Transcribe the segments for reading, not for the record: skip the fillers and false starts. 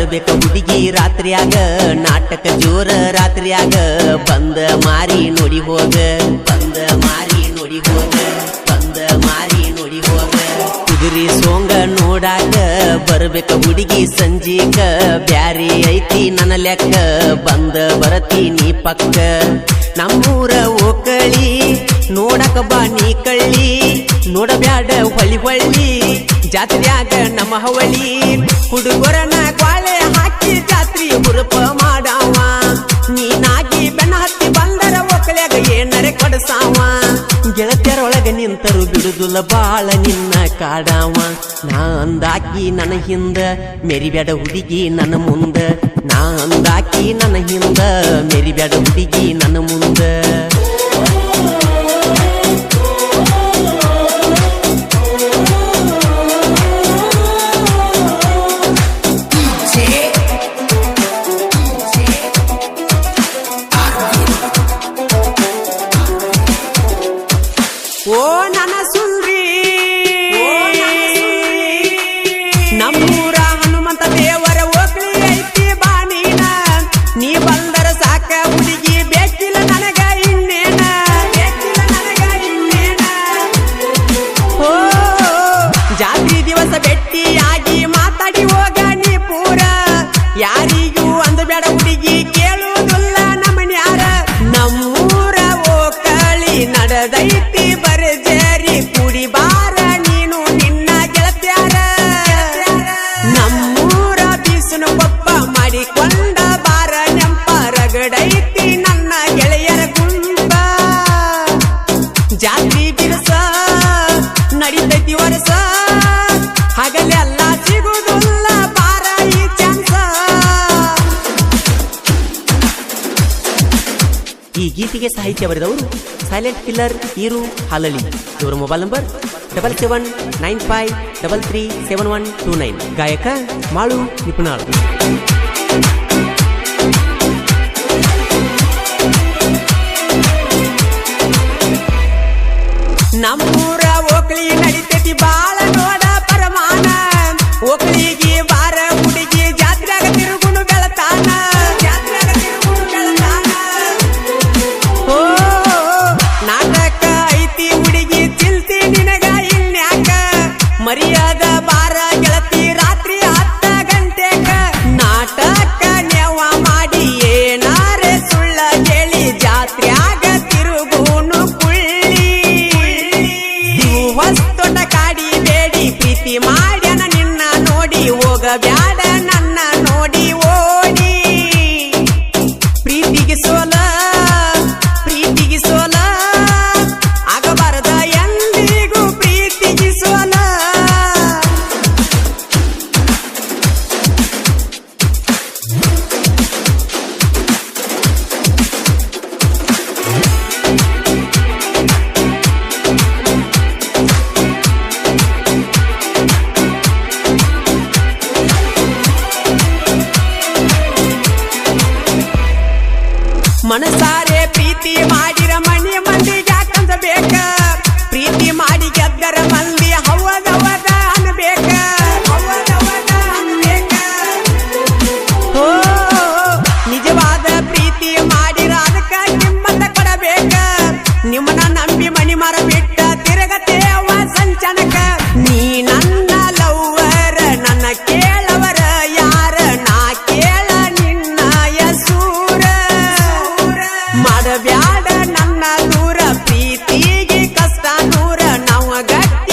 ಬರಬೇಕ ಹುಡುಗಿ ರಾತ್ರಿಯಾಗ ನಾಟಕ ಜೋರ ರಾತ್ರಿಯಾಗ ಬಂದ ಮಾರಿ ನೋಡಿ ಹೋಗ ಬಂದ ಮಾರಿ ನೋಡಿ ಹೋಗ ಬಂದ ಮಾರಿ ನೋಡಿ ಹೋಗ ಕುದುರಿ ಸೋಂಗ ನೋಡಾಕ ಬರಬೇಕ ಹುಡುಗಿ ಸಂಜೀಕ ಬ್ಯಾರಿ ಐತಿ ನನ್ನ ಲೆಕ್ಕ ಬಂದ ಬರತೀನಿ ಪಕ್ಕ ನಮ್ಮೂರ ಓಕಳಿ ನೋಡಕ ಬಾ ನೀ ಕಳ್ಳಿ ನೋಡಬ್ಯಾಡ ಹೊಳಿ ಹೊಳ್ಳಿ ಜಾತ್ರ್ಯಾಗ ನಮ್ಮ ಹವಳಿ ಹುಡುಗರನ ಗ್ವಾಳೆ ಹಾಕಿ ಜಾತ್ರಿ ಹುರುಪ ಮಾಡಾವ ನೀನಾಗಿ ಬೆನ್ನ ಹತ್ತಿ ಬಂದರ ಒಕ್ಕಳ್ಯಾಗ ಏನರೆ ಕೊಡಸಾವ ಗೆಳತಿಯರೊಳಗ ನಿಂತರು ಬಿಡುದುಲ್ಲ ಬಾಳ ನಿನ್ನ ಕಾಡಾವ ನಾ ಅಂದಾಕಿ ನನ್ನ ಹಿಂದ ಮೆರಿಬ್ಯಾಡ ಹುಡುಗಿ ನನ್ನ ಮುಂದ ನಾ ಅಂದಾಕಿ ನನ್ನ ಹಿಂದ ಮೆರಿಬ್ಯಾಡ ಹುಡುಗಿ ನನ್ನ ಮುಂದ ಓ ನನ್ನ ಸುಂದ್ರಿ ನಮ್ಮೂರ ಹನುಮಂತ ದೇವರ ಓಕಳಿ ಐತಿ ಬಾನೀನ ನೀ ಬಂದರ ಸಾಕ ಹುಡುಗಿ ಬೇಕಿಲ್ಲ ನನಗ ಇನ್ನೇನ ಬೇಕಿಲ್ಲ ನನಗ ಇನ್ನೇನ ಓ ಜಾತ್ರಿ ದಿವಸ ಭೇಟಿಯಾಗಿ ಮಾತಾಡಿ ಹೋಗ ನೀ ಪೂರ ಯಾರಿಗೂ ಅಂದಬೇಡ ಹುಡುಗಿ ಕೇಳುವುದಿಲ್ಲ ನಮ್ಮನ್ಯಾರ ನಮ್ಮೂರ ಓಕಳಿ ನಡೆದೈತಿ ಬರ್ಜರಿ ಕುಡಿ ಬಾರ ನೀನು ನಿನ್ನ ಗೆಳತ್ಯಾರ ನಮ್ಮೂರ ಬೀಸನು ಕೊಪ್ಪ ಮಾಡಿಕೊಂಡ ಬಾರ ನೆಂಪ ರಗಡೈತಿ ನನ್ನ ಗೆಳೆಯರ ಗುಂಪ ಜಾತ್ರಿ ಬಿರುಸ ನಡಿತೈತಿ ವರ್ಷ ಹಗಲೆಲ್ಲ ಸಿಗುವುದಿಲ್ಲ ಬಾರ ಈ ಚಾನ್ಸ ಈ ಗೀತೆಗೆ ಸಾಹಿತ್ಯ ಬರೆದವರು ಸೈಲೆಂಟ್ ಕಿಲ್ಲರ್ ಈರು ಹಾಲಳಿ ಇವರ ಮೊಬೈಲ್ ನಂಬರ್ 7795337129 ಗಾಯಕ ಮಾಳು ನಿಪುಣಾಳ್ ನಮ್ಮೂರ ಓಕಳಿ ನಡಿತೈತಿ ಬಾಳ ನೋಡ ಪರಮಾನ ಓಕಳಿಗೆ ಬಾರ ಹುಡುಗಿ ಜಾತ್ರೆಯಾಗ ತಿರುಗುನು ಬೆಳತಾನ ಜಾತ್ರೆಯಾಗ ತಿರುಗುನು ಬೆಳತಾನ ಓ ನಾಟಕ ಐತಿ ಹುಡುಗಿ ಚಿಲ್ತಿ ನಿನಗ ಇಲ್ನ್ಯಾಕ ಮರ್ಯಾದ ಬಾರ ಗೆಳತಿ ರಾತ್ರಿ 10 ಗಂಟೆಕ ನಾಟಕ ನೆವ ಮಾಡಿ ಏನಾರೆ ಸುಳ್ಳ ಹೇಳಿ ಜಾತ್ರೆಯಾಗ ತಿರುಗುನು ಕುಳ್ಳಿ ಹೊಸ್ತೊಟ ಕಾಡಿ ಬೇಡಿ ಪ್ರೀತಿ ಮಾಡ್ಯಾನ ನಿನ್ನ ನೋಡಿ ಹೋಗಬ್ಯಾಡ ನನ್ನ ನೋಡಿ ಓಡಿ ಪ್ರೀತಿಗೆ ಸೋಲ ಪ್ರೀತಿಗೆ ಸೋಲ ಆಗಬಾರದ ಎಂದಿಗೂ ಪ್ರೀತಿಗೆ ಸೋಲ ಮನಸಾರೆ ಪ್ರೀತಿ ಮಾಡಿರ ಮನಿ ಮಂದಿಗೆ ಯಾಕಂದಬೇಕ ಪ್ರೀತಿ ಮಾಡಿ ಗೆದ್ದರ ಮಂದಿ ಹವದವದ ಅನ್ಬೇಕ ಹವದವದ ಅನ್ಬೇಕ ಓ ನಿಜವಾದ ಪ್ರೀತಿ ಮಾಡಿರ ಅದಕ್ಕ ಕಿಮ್ಮತ್ತ ಕೊಡಬೇಕ ನಿಮ್ಮನ್ನ ನಂಬಿ ಮನಿ ಮರ ಬಿಟ್ಟ ತಿರುಗತೇವ ಸಂಚನಕ ನೀ ನನ್ನ ಲವ್ವರ ನನ್ನ ಕೇಳವರ ಯಾರ ನಾ ಕೇಳ ನಿನ್ನ ಯಸೂರ ಮಾಡಬ್ಯಾಡ ನನ್ನ ದೂರ ಪ್ರೀತಿಗೆ ಕಷ್ಟ ನೂರ ನಾವು ಗಟ್ಟ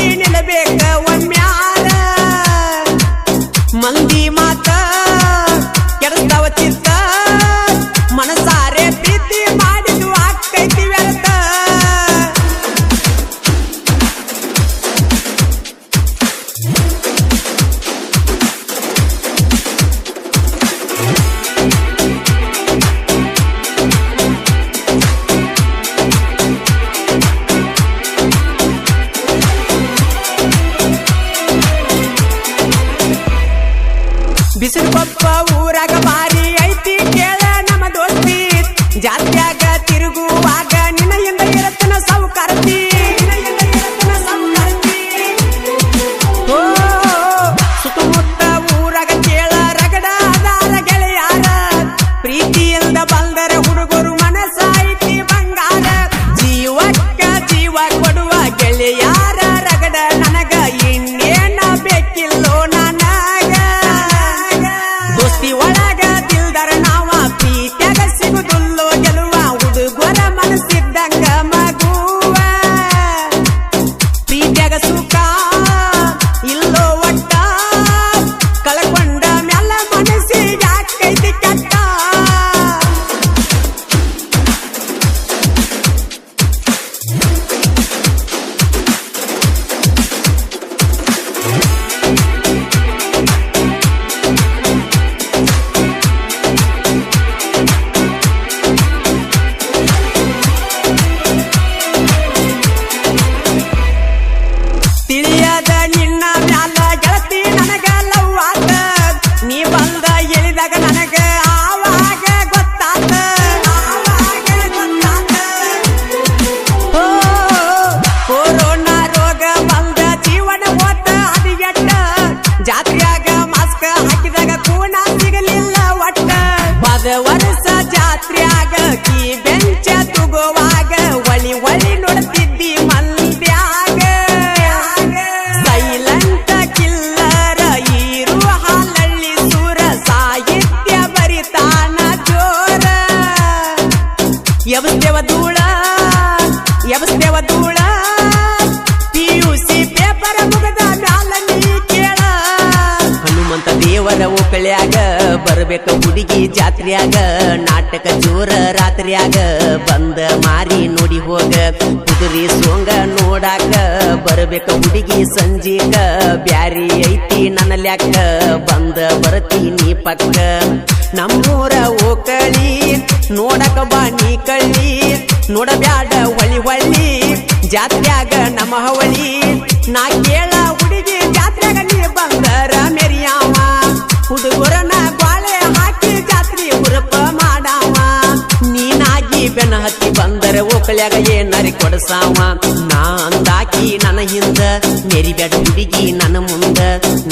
ವರ್ಷ ಜಾತ್ರ್ಯಾಗ ಕೀ ಬೆಂಚ ತುಗುವಾಗ ಒಳಿ ಒಳಿ ನೋಡ್ತಿದ್ದಿ ಮಂದ್ಯಾಗ ಸೈಲೆಂಟ್ ಕಿಲ್ಲರ ಈರು ಹಾಲಳ್ಳಿ ಸೂರ ಸಾಹಿತ್ಯ ಬರಿತಾನ ಜೋರ ಎಬಸ್ತೇವ ಧೂಳ PUC ಪೇಪರ್ ಮುಗದ ಮ್ಯಾಲ ನೀ ಕೇಳ ಹನುಮಂತ ದೇವರ ಓಕಳ್ಯಾಗ ಬರ್ಬೇಕ ಹುಡುಗಿ ಜಾತ್ರ್ಯಾಗ ನಾಟಕ ಜೋರ ರಾತ್ರ್ಯಾಗ ಬಂದ ಮಾರಿ ನೋಡಿ ಹೋಗ ಕುದುರಿ ಸೋಂಗ ನೋಡಾಕ ಬರ್ಬೇಕ ಹುಡುಗಿ ಸಂಜೀಗ ಬ್ಯಾರಿ ಐತಿ ನನ್ನ ಲ್ಯಾಕ ಬಂದ ಬರ್ತೀನಿ ಪಕ್ಕ ನಮ್ಮೂರ ಓಕಳಿ ನೋಡಕ ಬಾ ನೀ ಕಳ್ಳಿ ನೋಡಬ್ಯಾಡ ಹೊಳಿ ಜಾತ್ರ್ಯಾಗ ನಮ್ಮ ಹವಳಿ ನಾ ಕೇಳ ಹುಡುಗಿ ಜಾತ್ರ್ಯಾಗ ನೀ ಬಂದರ ಮೆರಿಯಾವ ಹುಡುಗರನ ಗ್ವಾಳೆ ಹಾಕಿ ಜಾತ್ರಿ ಹುರುಪ ಮಾಡಾವ ನೀನಾಗಿ ಬೆನ ಹತ್ತಿ ಬಂದರ ಓಕಳ್ಯಾಗ ಏನರಿ ಕೊಡಸಾವ ನಾ ಅಂದಾಕಿ ನನ್ನ ಹಿಂದ ಮೆರಿಬ್ಯಾಡ ಹುಡುಗಿ ನನ್ನ ಮುಂದ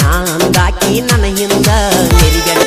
ನಾ ಅಂದಾಕಿ ನನ್ನ ಹಿಂದ ಮೆರಿಬ್ಯಾಡ